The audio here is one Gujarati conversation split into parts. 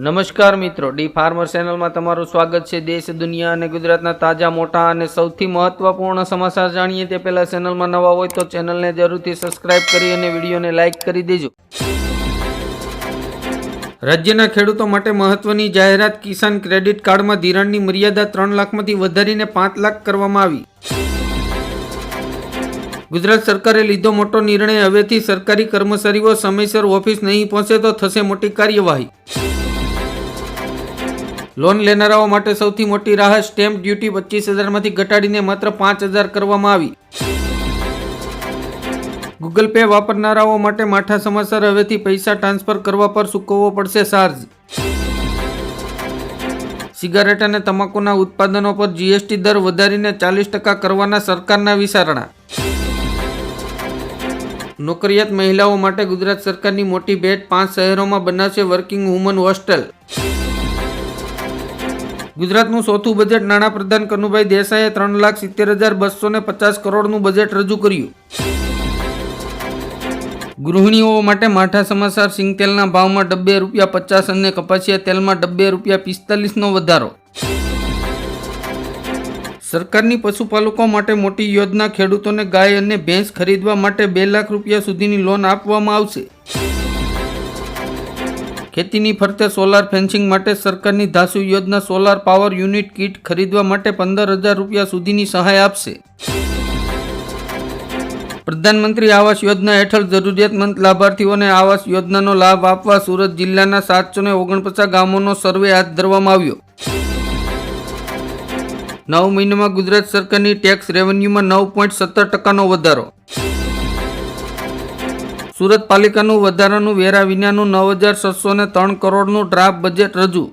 નમસ્કાર મિત્રો, ડી ફાર્મર ચેનલમાં તમારું સ્વાગત છે। દેશ, દુનિયા અને ગુજરાતના તાજા, મોટા અને સૌથી મહત્વપૂર્ણ સમાચાર જાણીએ તે પહેલા ચેનલમાં નવા હોય તો ચેનલને જરૂરથી સબસ્ક્રાઇબ કરી અને વિડીયોને લાઇક કરી દેજો। રાજ્યના ખેડૂતો માટે મહત્વની જાહેરાત। કિસાન ક્રેડિટ કાર્ડમાં ધિરાણની મર્યાદા 3 લાખમાંથી વધારીને 5 લાખ કરવામાં આવી। ગુજરાત સરકારે લીધો મોટો નિર્ણય। હવેથી સરકારી કર્મચારીઓ સમયસર ઓફિસ નહીં પહોંચે તો થશે મોટી કાર્યવાહી। લોન લેનારાઓ માટે સૌથી મોટી રાહત। સ્ટેમ્પ ડ્યુટી 25,000 માંથી ઘટાડીને માત્ર 5,000 કરવામાં આવી। ગૂગલ પે વાપરનારાઓ માટે માઠા સમાચાર। હવેથી પૈસા ટ્રાન્સફર કરવા પર ચૂકવવો પડશે ચાર્જ। સિગારેટ અને તમાકુના ઉત્પાદનો પર જીએસટી દર વધારીને 40% કરવાના સરકારના વિચારણા। નોકરિયાત મહિલાઓ માટે ગુજરાત સરકારની મોટી ભેટ। 5 શહેરોમાં બનાવશે વર્કિંગ વુમન હોસ્ટેલ। ગુજરાતનું ચોથું બજેટ। નાણાપ્રધાન કનુભાઈ દેસાઈએ 3,70,250 કરોડનું બજેટ રજૂ કર્યું। ગૃહિણીઓ માટે માઠા સમાચાર। સિંગતેલના ભાવમાં ડબ્બે ₹50 અને કપાસિયા તેલમાં ડબ્બે ₹45નો વધારો। સરકારની પશુપાલકો માટે મોટી યોજના। ખેડૂતોને ગાય અને ભેંસ ખરીદવા માટે 2 લાખ રૂપિયા સુધીની લોન આપવામાં આવશે। ખેતીની ફરતે સોલાર ફેન્સિંગ માટે સરકારની ધાસુ યોજના। સોલાર પાવર યુનિટ કીટ ખરીદવા માટે 15,000 રૂપિયા સુધીની સહાય આપશે। પ્રધાનમંત્રી આવાસ યોજના હેઠળ જરૂરિયાતમંદ લાભાર્થીઓને આવાસ યોજનાનો લાભ આપવા સુરત જિલ્લાના 749 ગામોનો સર્વે હાથ ધરવામાં આવ્યો। 9 મહિનામાં ગુજરાત સરકારની ટેક્સ રેવન્યુમાં 9.17%નો વધારો। સુરત પાલિકાનું વધારાનું વેરા વિનાનું 9,603 કરોડનું ડ્રાફ્ટ બજેટ રજૂ।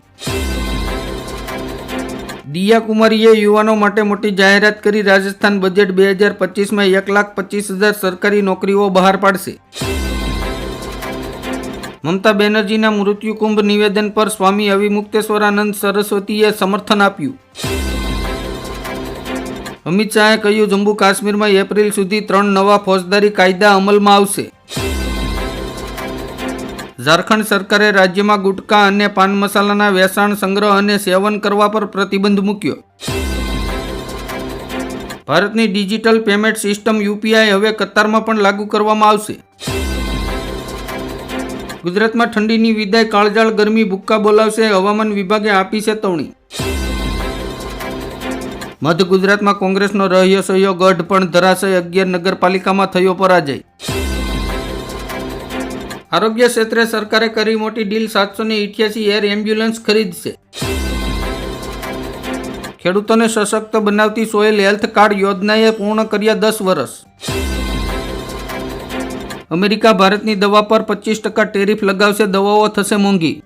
દિયા કુમારીએ યુવાનો માટે મોટી જાહેરાત કરી। રાજસ્થાન બજેટ 2025માં 1,25,000 સરકારી નોકરીઓ બહાર પાડશે। મમતા બેનર્જીના મૃત્યુ કુંભ નિવેદન પર સ્વામી અવિમુક્તેશ્વરાનંદ સરસ્વતીએ સમર્થન આપ્યું। અમિત શાહે કહ્યું, જમ્મુ કાશ્મીરમાં એપ્રિલ સુધી 3 નવા ફોજદારી કાયદા અમલમાં આવશે। ઝારખંડ સરકારે રાજ્યમાં ગુટખા અને પાન મસાલાના વેચાણ, સંગ્રહ અને સેવન કરવા પર પ્રતિબંધ મૂક્યો। ભારતની ડિજિટલ પેમેન્ટ સિસ્ટમ યુપીઆઈ હવે કતારમાં પણ લાગુ કરવામાં આવશે। ગુજરાતમાં ઠંડીની વિદાય। કાળઝાળ ગરમી ભૂક્કા બોલાવશે। હવામાન વિભાગે આપી ચેતવણી। મધ્ય ગુજરાતમાં કોંગ્રેસનો રહસ્યો ગઢ પણ ધરાશય। 11 નગરપાલિકામાં થયો પરાજય। આરોગ્ય ક્ષેત્રે સરકારે કરી મોટી ડીલ। 788 એર એમ્બ્યુલન્સ ખરીદશે। ખેડૂતોને સશક્ત બનાવતી સોઇલ હેલ્થ કાર્ડ યોજનાએ પૂર્ણ કર્યા 10 વર્ષ। અમેરિકા ભારતની દવા પર 25% ટેરિફ લગાવશે। દવાઓ થશે મોંઘી।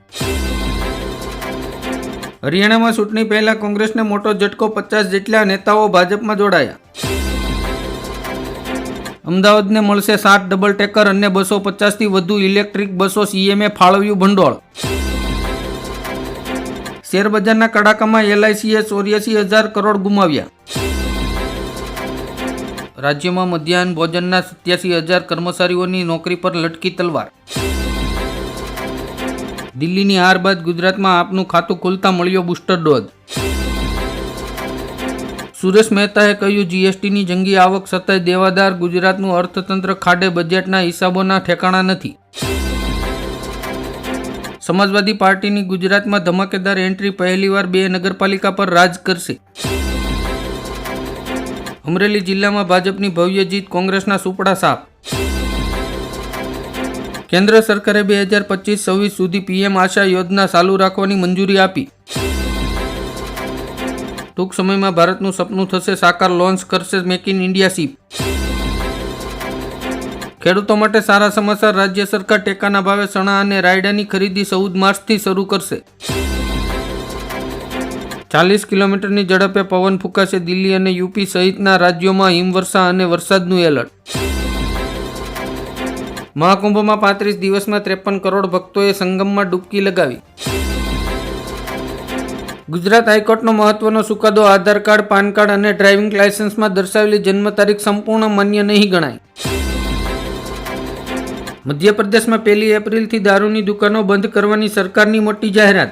હરિયાણામાં ચૂંટણી પહેલા કોંગ્રેસને મોટો ઝટકો। 50 જેટલા નેતાઓ ભાજપમાં જોડાયા। અમદાવાદને મળશે 7 ડબલ ટેકર અને 250થી વધુ ઇલેક્ટ્રિક બસો। સીએમએ ફાળવ્યું ભંડોળ। શેરબજારના કડાકામાં એલઆઈસીએ 84,000 કરોડ ગુમાવ્યા। રાજ્યમાં મધ્યાહન ભોજનના 87,000 કર્મચારીઓની નોકરી પર લટકી તલવાર। દિલ્હીની હાર બાદ ગુજરાતમાં આપનું ખાતું ખુલતા મળ્યો બુસ્ટર ડોઝ। સુરેશ મહેતાએ કહ્યું, જીએસટીની જંગી આવક છતાંય દેવાદાર। ગુજરાતનું અર્થતંત્ર ખાડે। બજેટના હિસાબોના ઠેકાણા નથી। સમાજવાદી પાર્ટીની ગુજરાતમાં ધમાકેદાર એન્ટ્રી। પહેલીવાર 2 નગરપાલિકા પર રાજ કરશે। અમરેલી જિલ્લામાં ભાજપની ભવ્ય જીત। કોંગ્રેસના સુપડા સાફ। કેન્દ્ર સરકારે 2025-26 સુધી પીએમ આશા યોજના ચાલુ રાખવાની મંજૂરી આપી। ટૂંક સમયમાં ભારતનું સપનું થશે સાકાર। લોન્ચ કરશે મેક ઇન ઇન્ડિયા શિપ। ખેડૂતો માટે સારા સમાચાર। રાજ્ય સરકાર ટેકાના ભાવે ચણા અને રાયડાની ખરીદી 14 માર્ચથી શરૂ કરશે। 40 કિલોમીટરની ઝડપે પવન ફૂંકાશે। દિલ્હી અને યુપી સહિતના રાજ્યોમાં હિમવર્ષા અને વરસાદનું એલર્ટ। મહાકુંભમાં 35 દિવસમાં 53 કરોડ ભક્તોએ સંગમમાં ડૂબકી લગાવી। ગુજરાત હાઈકોર્ટનો મહત્વનો ચુકાદો। આધાર કાર્ડ, પાન કાર્ડ અને ડ્રાઇવિંગ લાયસન્સમાં દર્શાવેલી જન્મ તારીખ સંપૂર્ણ માન્ય નહીં ગણાય। મધ્યપ્રદેશમાં 1 એપ્રિલથી દારૂની દુકાનો બંધ કરવાની સરકારની મોટી જાહેરાત.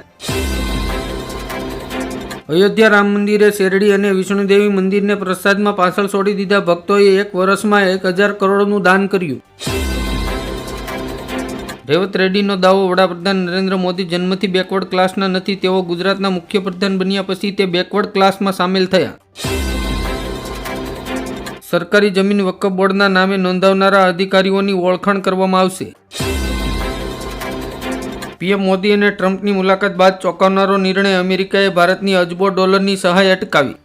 અયોધ્યા રામ મંદિરે શેરડી અને વિષ્ણુદેવી મંદિરને પ્રસાદમાં પાછળ છોડી દીધા ભક્તોએ 1 વર્ષમાં 1000 કરોડનું દાન કર્યું. રેવત રેડ્ડીનો દાવો. વડાપ્રધાન નરેન્દ્ર મોદી જન્મથી બેકવર્ડ ક્લાસના નથી. તેઓ ગુજરાતના મુખ્યપ્રધાન બન્યા પછી તે બેકવર્ડ ક્લાસમાં સામેલ થયા. સરકારી જમીન વકફ બોર્ડના નામે નોંધાવનારા અધિકારીઓની ઓળખાણ કરવામાં આવશે. પીએમ મોદી અને ટ્રમ્પની મુલાકાત બાદ ચોંકાવનારો નિર્ણય. અમેરિકાએ ભારતની અજબો ડોલરની સહાય અટકાવી.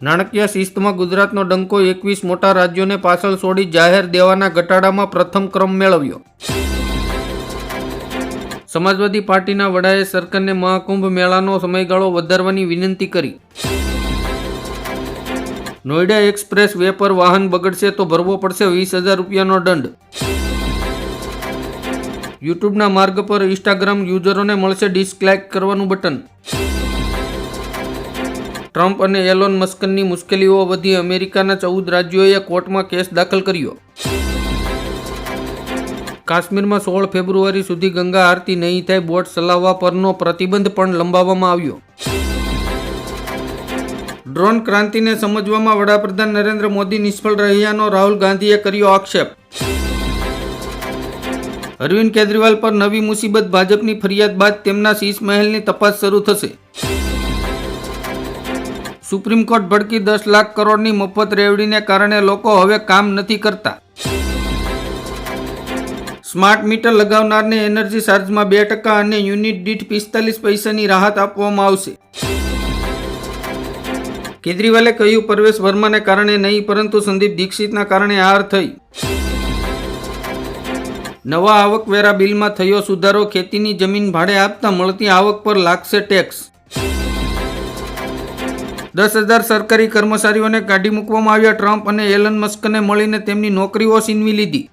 નાણાકીય શિસ્તમાં ગુજરાતનો ડંકો. 21 મોટા રાજ્યોને પાછળ છોડી જાહેર દેવાના ઘટાડામાં પ્રથમ ક્રમ મેળવ્યો. સમાજવાદી પાર્ટીના વડાએ સરકારને મહાકુંભ મેળાનો સમયગાળો વધારવાની વિનંતી કરી. નોઈડા એક્સપ્રેસ વે પર વાહન બગડશે તો ભરવો પડશે 20,000 રૂપિયાનો દંડ. યુટ્યુબના માર્ગ પર ઇન્સ્ટાગ્રામ યુઝરોને મળશે ડિસલાઇક કરવાનું બટન. ટ્રમ્પ અને એલોન મસ્કની મુશ્કેલીઓ વધી. અમેરિકાના 14 રાજ્યોએ કોર્ટમાં કેસ દાખલ કર્યો. કાશ્મીરમાં 16 ફેબ્રુઆરી સુધી ગંગા આરતી નહીં થાય. બોટ ચલાવવા પરનો પ્રતિબંધ પણ લંબાવવામાં આવ્યો. ડ્રોન ક્રાંતિને સમજવામાં વડાપ્રધાન નરેન્દ્ર મોદી નિષ્ફળ રહ્યાનો રાહુલ ગાંધીએ કર્યો આક્ષેપ. અરવિંદ કેજરીવાલ પર નવી મુસીબત. ભાજપની ફરિયાદ બાદ તેમના શીશ મહેલની તપાસ શરૂ થશે. Supreme court ભડકી. 10 લાખ કરોડની મફત રેવડીને કારણે લોકો હવે કામ નથી કરતા. સ્માર્ટ મીટર લગાવનારને એનર્જી ચાર્જમાં 2% અને યુનિટ દીઠ 45 પૈસાની રાહત આપવામાં આવશે. કેજરીવાલે કહ્યું પરવેશ વર્માને કારણે નહીં પરંતુ સંદીપ દીક્ષિતના કારણે હાર થઈ. નવા આવકવેરા બિલમાં થયો સુધારો. ખેતીની જમીન ભાડે આપતા મળતી આવક પર લાગશે ટેક્સ. 10,000 સરકારી કર્મચારીઓને કાઢી મૂકવામાં આવ્યા. ટ્રમ્પ અને એલન મસ્કને મળીને તેમની નોકરીઓ છીનવી લીધી.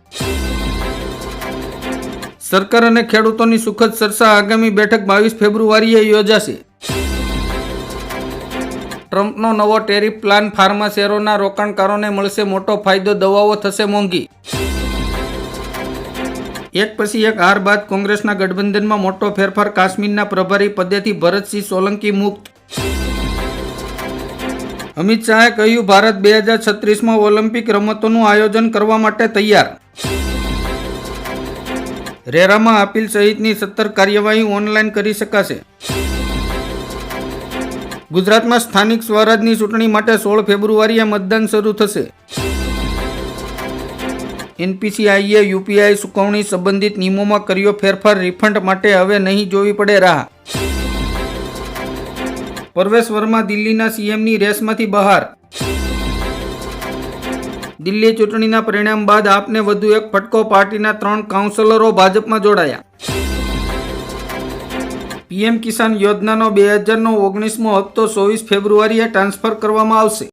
સરકાર અને ખેડૂતોની સુખદ ચર્ચા. આગામી બેઠક 22 ફેબ્રુઆરીએ યોજાશે. ટ્રમ્પનો નવો ટેરિફ પ્લાન. ફાર્મા શેરોના રોકાણકારોને મળશે મોટો ફાયદો. દવાઓ થશે મોંઘી. એક પછી એક હાર બાદ કોંગ્રેસના ગઠબંધનમાં મોટો ફેરફાર. કાશ્મીરના પ્રભારી પદેથી ભરતસિંહ સોલંકી મુક્ત. અમિત શાહે કહ્યું ભારત 2036માં ઓલિમ્પિક રમતોનું આયોજન કરવા માટે તૈયાર. રેરામાં અપીલ સહિતની 17 કાર્યવાહી ઓનલાઈન કરી શકાશે. ગુજરાતમાં સ્થાનિક સ્વરાજની ચૂંટણી માટે 16 ફેબ્રુઆરીએ મતદાન શરૂ થશે. એનપીસીઆઈએ યુપીઆઈ ચૂકવણી સંબંધિત નિયમોમાં કર્યો ફેરફાર. રિફંડ માટે હવે નહીં જોવી પડે રાહ. પરવેશ વર્મા દિલ્હીના સીએમની રેસમાંથી બહાર. દિલ્હી ચૂંટણીના પરિણામ બાદ આપને વધુ એક ફટકો. પાર્ટીના 3 કાઉન્સિલરો ભાજપમાં જોડાયા. પીએમ કિસાન યોજનાનો 2019મો હપ્તો 24 ફેબ્રુઆરીએ ટ્રાન્સફર કરવામાં આવશે.